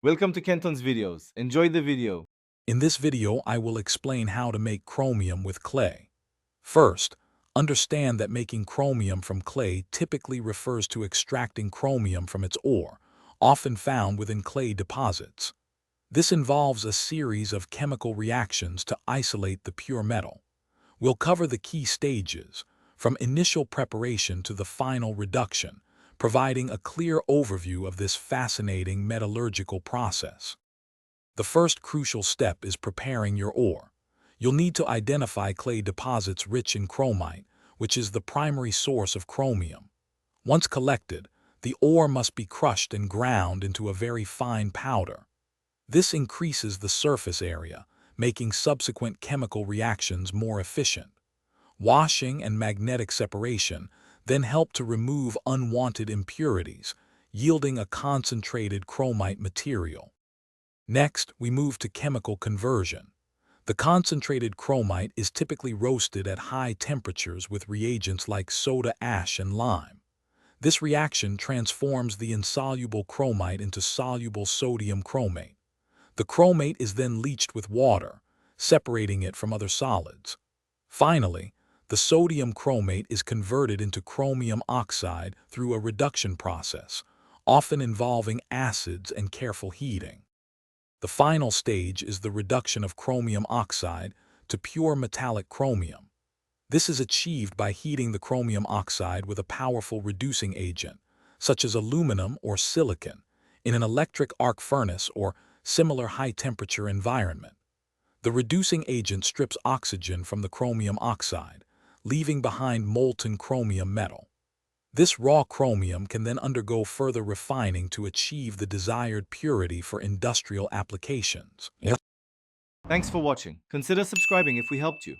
Welcome to Kenton's videos. Enjoy the video. In this video, I will explain how to make chromium with clay. First, understand that making chromium from clay typically refers to extracting chromium from its ore, often found within clay deposits. This involves a series of chemical reactions to isolate the pure metal. We'll cover the key stages, from initial preparation to the final reduction, providing a clear overview of this fascinating metallurgical process. The first crucial step is preparing your ore. You'll need to identify clay deposits rich in chromite, which is the primary source of chromium. Once collected, the ore must be crushed and ground into a very fine powder. This increases the surface area, making subsequent chemical reactions more efficient. Washing and magnetic separation then help to remove unwanted impurities, yielding a concentrated chromite material. Next, we move to chemical conversion. The concentrated chromite is typically roasted at high temperatures with reagents like soda ash and lime. This reaction transforms the insoluble chromite into soluble sodium chromate. The chromate is then leached with water, separating it from other solids. Finally, the sodium chromate is converted into chromium oxide through a reduction process, often involving acids and careful heating. The final stage is the reduction of chromium oxide to pure metallic chromium. This is achieved by heating the chromium oxide with a powerful reducing agent, such as aluminum or silicon, in an electric arc furnace or similar high-temperature environment. The reducing agent strips oxygen from the chromium oxide, leaving behind molten chromium metal. This raw chromium can then undergo further refining to achieve the desired purity for industrial applications. Thanks for watching. Consider subscribing if we helped you.